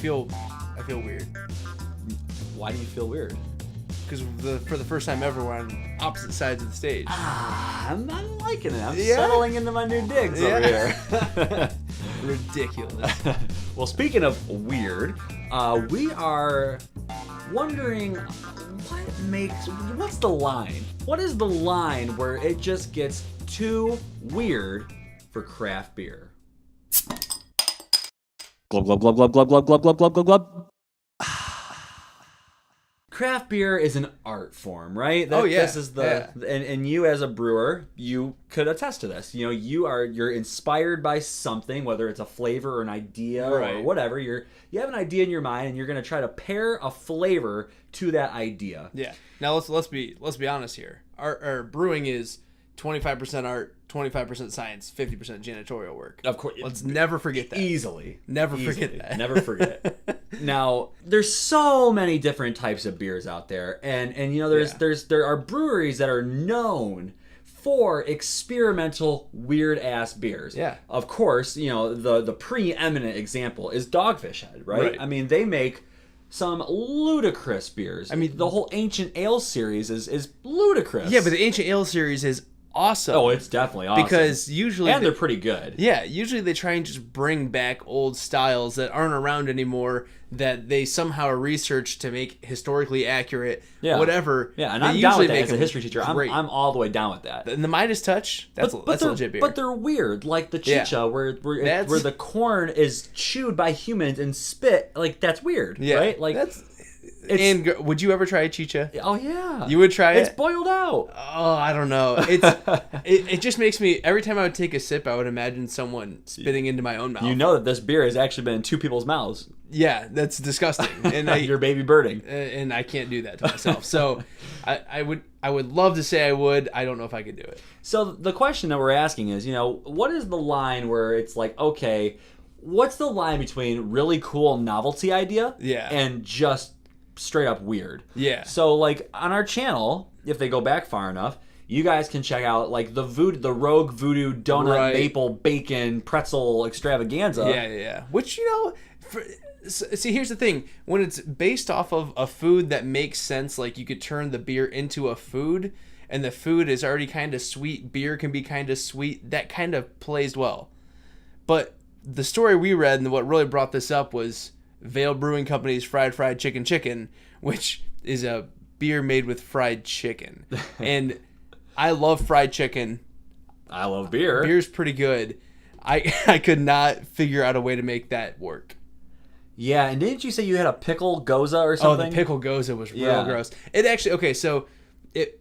feel weird. Why do you feel weird? Because for the first time ever, we're on opposite sides of the stage. I'm liking it. I'm settling into my new digs over here. Ridiculous. Well, speaking of weird, we are wondering what's the line? What is the line where it just gets too weird for craft beer? Glub, glub, glub, glub, glub, glub, glub, glub, glub, glub, glub. Craft beer is an art form, right? This is and you as a brewer, you could attest to this. You know, you're inspired by something, whether it's a flavor or an idea or whatever. You have an idea in your mind, and you're going to try to pair a flavor to that idea. Yeah. Now let's be honest here. Our brewing is 25% art, 25% science, 50% janitorial work. Of course. Let's never forget that. Easily. Forget that. Never forget. Now, there's so many different types of beers out there, and you know there are breweries that are known for experimental weird ass beers. Yeah. Of course, you know, the preeminent example is Dogfish Head, right? I mean, they make some ludicrous beers. I mean, the whole Ancient Ale series is ludicrous. Yeah, but the Ancient Ale series is awesome. Oh, it's definitely awesome. Because usually... And they're pretty good. Yeah, usually they try and just bring back old styles that aren't around anymore that they somehow research to make historically accurate, whatever. Yeah, and I'm down with that as a history teacher. I'm all the way down with that. And the Midas Touch, that's a legit beer. But they're weird, like the chicha, where the corn is chewed by humans and spit. Like, that's weird, right? Like And would you ever try a chicha? Oh yeah, you would try it. It's boiled out. Oh, I don't know. It just makes me, every time I would take a sip, I would imagine someone spitting into my own mouth. You know that this beer has actually been in two people's mouths. Yeah, that's disgusting. And you're baby birding, and I can't do that to myself. So I would love to say I would. I don't know if I could do it. So the question that we're asking is, you know, what is the line where it's like, okay, what's the line between really cool novelty idea and just straight up weird? Yeah. So like on our channel, if they go back far enough, you guys can check out like the Rogue Voodoo Donut Maple Bacon Pretzel Extravaganza. Yeah. Which, you know, see, here's the thing. When it's based off of a food that makes sense, like you could turn the beer into a food, and the food is already kind of sweet, beer can be kind of sweet, that kind of plays well. But the story we read, and what really brought this up, was Vale Brewing Company's Fried Chicken, which is a beer made with fried chicken. And I love fried chicken. I love beer. Beer's pretty good. I could not figure out a way to make that work. Yeah, and didn't you say you had a pickle goza or something? Oh, the pickle goza was real gross. It actually, okay, so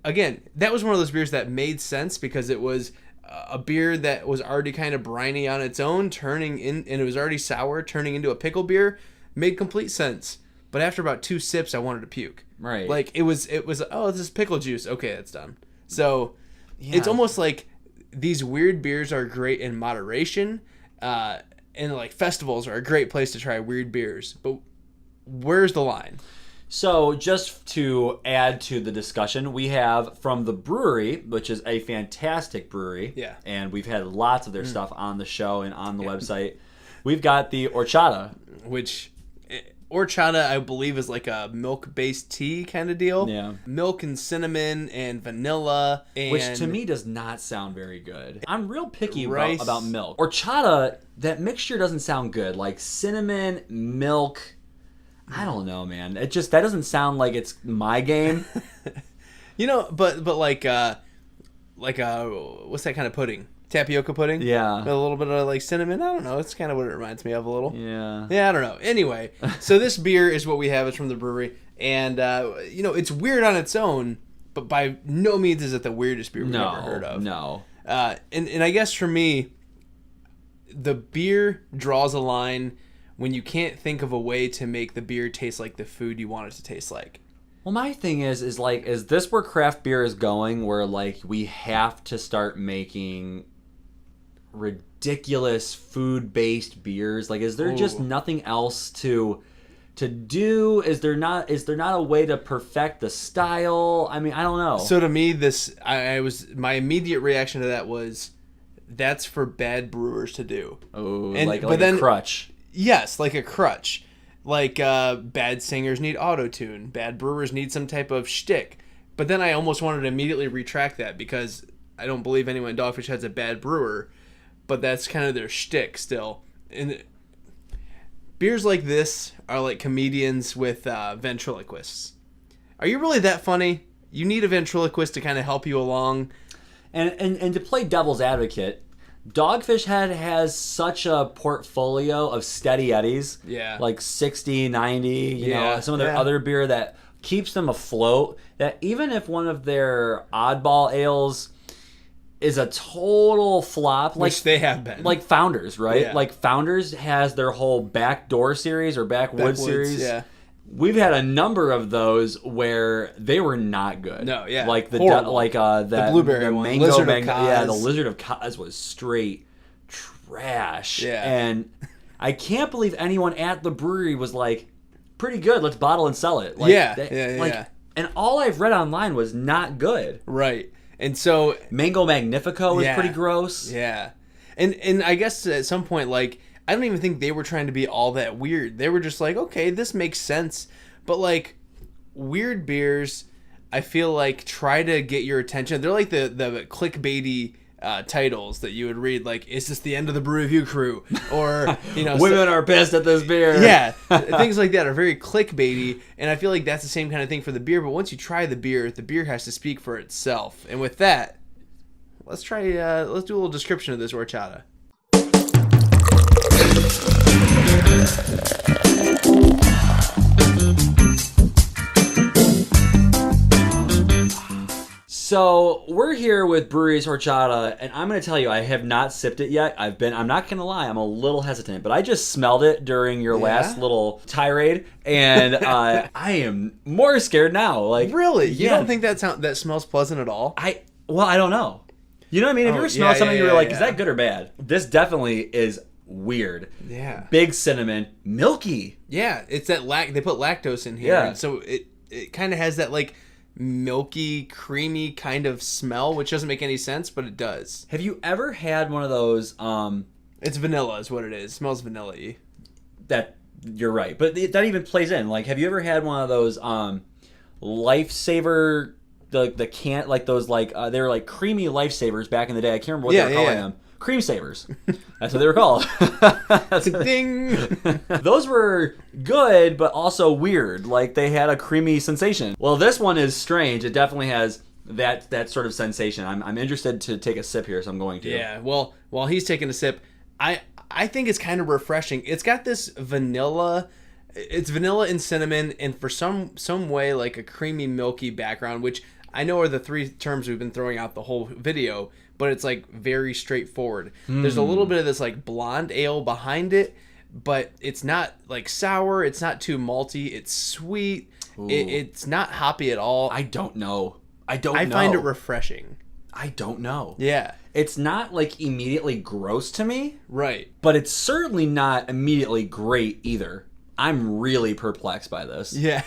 again, that was one of those beers that made sense because it was a beer that was already kind of briny on its own, and it was already sour, turning into a pickle beer. Made complete sense. But after about 2 sips, I wanted to puke. Right. Like, it was oh, this is pickle juice. Okay, it's done. So, it's almost like these weird beers are great in moderation, and like festivals are a great place to try weird beers. But where's the line? So, just to add to the discussion, we have from the Brewery, which is a fantastic brewery. Yeah. And we've had lots of their stuff on the show and on the website. We've got the Horchata. Which, horchata, I believe, is like a milk-based tea kind of deal. Yeah. Milk and cinnamon and vanilla. And which to me does not sound very good. I'm real picky about milk. Horchata, that mixture doesn't sound good. Like cinnamon, milk. I don't know, man. That doesn't sound like it's my game. You know, but like what's that kind of pudding? Tapioca pudding? Yeah. With a little bit of like cinnamon. I don't know. It's kind of what it reminds me of a little. Yeah. Yeah, I don't know. Anyway, so this beer is what we have. It's from the brewery. And, you know, it's weird on its own, but by no means is it the weirdest beer we've ever heard of. No. And I guess for me, the beer draws a line when you can't think of a way to make the beer taste like the food you want it to taste like. Well, my thing is this where craft beer is going, where like we have to start making ridiculous food-based beers? Like, is there just nothing else to do? Is there not a way to perfect the style? I mean, I don't know. So to me, my immediate reaction to that was, that's for bad brewers to do. Oh, like a crutch. Yes, like a crutch. Like bad singers need auto-tune. Bad brewers need some type of shtick. But then I almost wanted to immediately retract that because I don't believe anyone in Dogfish Head's a bad brewer. But that's kind of their shtick still. And beers like this are like comedians with ventriloquists. Are you really that funny? You need a ventriloquist to kind of help you along. And to play devil's advocate, Dogfish Head has such a portfolio of steady eddies. Yeah. Like 60, 90, you know, some of their other beer that keeps them afloat. That even if one of their oddball ales is a total flop, which they have been. Like Founders, right? Yeah. Like Founders has their whole Backdoor series or Backwoods series. Yeah. We've had a number of those where they were not good. No, yeah, like the the blueberry one, mango, Lizard mango, of Kaz. yeah, the Lizard of Kaz was straight trash. Yeah, and I can't believe anyone at the brewery was like, "Pretty good, let's bottle and sell it." Yeah. And all I've read online was not good. Right, and so Mango Magnifico was pretty gross. Yeah, and I guess at some point, like, I don't even think they were trying to be all that weird. They were just like, okay, this makes sense. But like weird beers, I feel like try to get your attention. They're like the clickbaity titles that you would read, like, is this the end of the Brew Review crew? Or, you know, women are pissed at this beer. Yeah, things like that are very clickbaity, and I feel like that's the same kind of thing for the beer. But once you try the beer has to speak for itself. And with that, let's do a little description of this horchata. So we're here with Brewery's horchata, and I'm going to tell you, I have not sipped it yet. I'm not going to lie, I'm a little hesitant, but I just smelled it during your last little tirade, and I am more scared now. Like, really? You don't think that smells pleasant at all? I don't know. You know what I mean? Have you ever smelled something you were like, is that good or bad? This definitely is weird. Yeah. Big cinnamon, milky. Yeah, it's that they put lactose in here, and so it kind of has that like milky, creamy kind of smell, which doesn't make any sense, but it does. Have you ever had one of those? It's vanilla, is what it is. It smells vanilla-y. That you're right, but that even plays in. Like, have you ever had one of those Lifesaver? The can, like those, like they were like creamy Lifesavers back in the day. I can't remember what they were calling them. Cream savers. That's what they were called. Ding. Those were good, but also weird. Like, they had a creamy sensation. Well, this one is strange. It definitely has that sort of sensation. I'm interested to take a sip here, so I'm going to. Yeah. Well, while he's taking a sip, I think it's kind of refreshing. It's got this vanilla. It's vanilla and cinnamon, and for some way, like a creamy, milky background, which I know are the three terms we've been throwing out the whole video. But it's like very straightforward. There's a little bit of this like blonde ale behind it, but it's not like sour. It's not too malty. It's sweet. It's not hoppy at all. I don't know. I find it refreshing. I don't know. Yeah. It's not like immediately gross to me. Right. But it's certainly not immediately great either. I'm really perplexed by this. Yeah.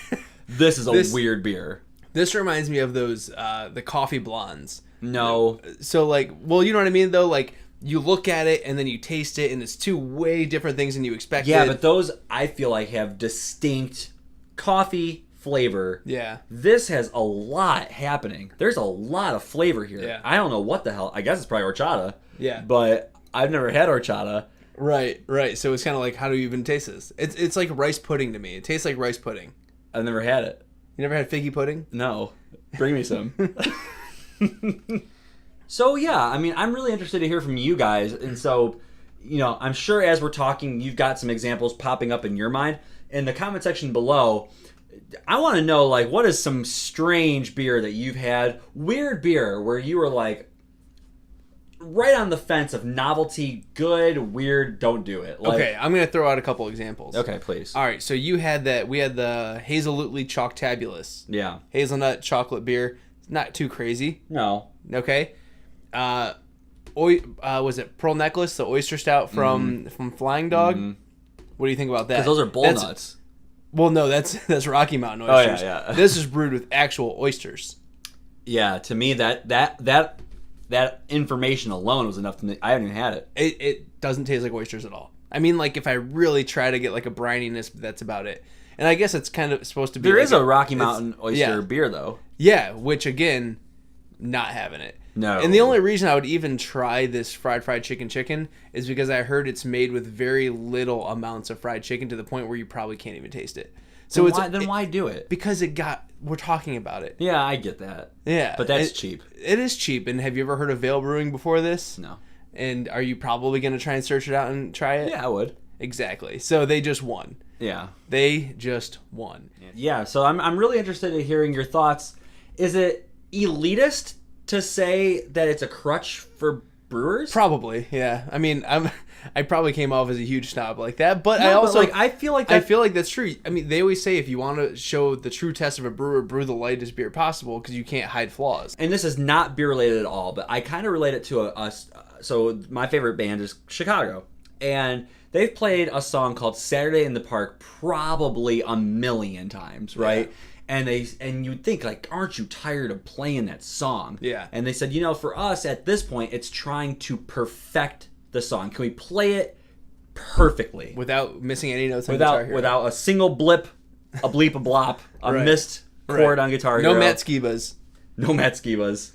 This is a weird beer. This reminds me of those the coffee blondes. No. So, like, well, you know what I mean, though? Like, you look at it and then you taste it, and it's two way different things than you expected. Yeah, but those, I feel like, have distinct coffee flavor. Yeah. This has a lot happening. There's a lot of flavor here. Yeah. I don't know what the hell. I guess it's probably horchata. Yeah. But I've never had horchata. Right. So it's kind of like, how do you even taste this? It's like rice pudding to me. It tastes like rice pudding. I've never had it. You never had figgy pudding? No. Bring me some. So yeah, I mean, I'm really interested to hear from you guys, and so, you know, I'm sure as we're talking, you've got some examples popping up in your mind. In the comment section below, I want to know, like, what is some strange beer that you've had, weird beer where you were like right on the fence of novelty, good, weird, don't do it. Like, okay, I'm gonna throw out a couple examples. Okay, please. All right, so we had the Hazelutely Chalktabulous. Yeah. Hazelnut chocolate beer. Not too crazy. No. Okay. Was it Pearl Necklace, the oyster stout from Flying Dog? Mm-hmm. What do you think about that? Because those are bull nuts. Well, no, that's Rocky Mountain oysters. Oh, yeah. This is brewed with actual oysters. Yeah, to me that information alone was enough to me. I haven't even had it. It doesn't taste like oysters at all. I mean, like, if I really try to get, like, a brininess, that's about it. And I guess it's kind of supposed to be... There is a Rocky Mountain oyster beer, though. Yeah, which, again, not having it. No. And the only reason I would even try this fried chicken is because I heard it's made with very little amounts of fried chicken to the point where you probably can't even taste it. So then why do it? Because we're talking about it. Yeah, I get that. Yeah. But that's cheap. It is cheap. And have you ever heard of Veil Brewing before this? No. And are you probably going to try and search it out and try it? Yeah, I would. Exactly. So they just won. Yeah. They just won. Yeah, so I'm really interested in hearing your thoughts. Is it elitist to say that it's a crutch for brewers? Probably, yeah. I mean, I probably came off as a huge snob like that, but I feel like that's true. I mean, they always say if you want to show the true test of a brewer, brew the lightest beer possible because you can't hide flaws. And this is not beer related at all, but I kind of relate it to so my favorite band is Chicago, and they've played a song called Saturday in the Park probably a million times, right? Yeah. And you'd think, like, aren't you tired of playing that song? Yeah. And they said, for us at this point, it's trying to perfect the song. Can we play it perfectly without missing any notes on Guitar Hero? Without a single blip, a bleep, a blop, a missed chord on Guitar Hero. No Matt Skibas. No Matt Skibas.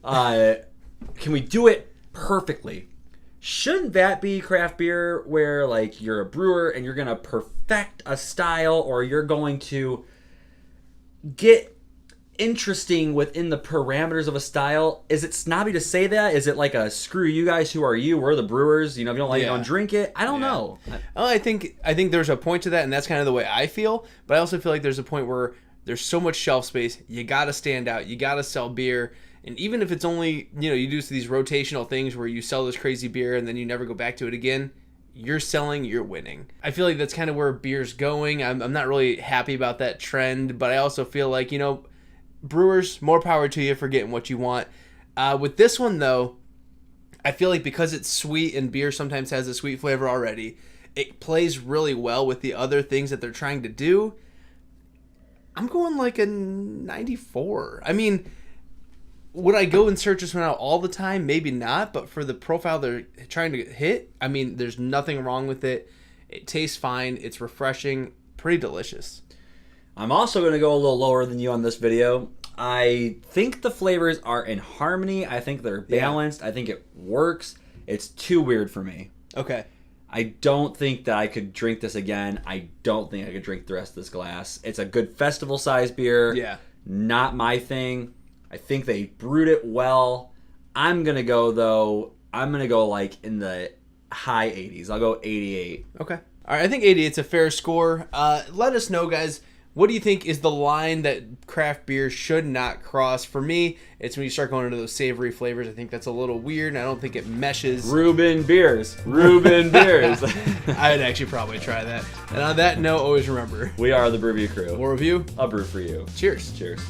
Can we do it perfectly? Shouldn't that be craft beer where, like, you're a brewer and you're going to perfect a style, or you're going to get interesting within the parameters of a style? Is it snobby to say that? Is it like a screw you guys, who are you? We're the brewers. If you don't like it, don't drink it. I don't know. Well, I think there's a point to that, and that's kind of the way I feel. But I also feel like there's a point where there's so much shelf space. You got to stand out. You got to sell beer. And even if it's only, you do these rotational things where you sell this crazy beer and then you never go back to it again, you're selling, you're winning. I feel like that's kind of where beer's going. I'm not really happy about that trend, but I also feel like, brewers, more power to you for getting what you want. With this one, though, I feel like because it's sweet and beer sometimes has a sweet flavor already, it plays really well with the other things that they're trying to do. I'm going like a 94. I mean, would I go and search this one out all the time? Maybe not, but for the profile they're trying to hit, I mean, there's nothing wrong with it. It tastes fine. It's refreshing. Pretty delicious. I'm also going to go a little lower than you on this video. I think the flavors are in harmony. I think they're balanced. Yeah. I think it works. It's too weird for me. Okay. I don't think that I could drink this again. I don't think I could drink the rest of this glass. It's a good festival-sized beer. Yeah. Not my thing. I think they brewed it well. I'm going to go, though, like in the high 80s. I'll go 88. Okay. All right, I think 88's a fair score. Let us know, guys. What do you think is the line that craft beer should not cross? For me, it's when you start going into those savory flavors. I think that's a little weird, and I don't think it meshes. Reuben beers. I'd actually probably try that. And on that note, always remember, we are the Brew Crew. We'll review. A brew for you. Cheers. Cheers.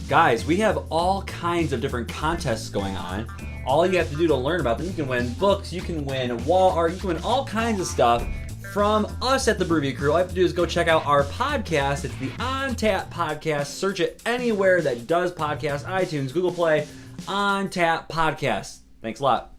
Guys, we have all kinds of different contests going on. All you have to do to learn about them, you can win books, you can win wall art, you can win all kinds of stuff from us at the Brew Crew. All you have to do is go check out our podcast. It's the On Tap Podcast. Search it anywhere that does podcasts, iTunes, Google Play, On Tap Podcast. Thanks a lot.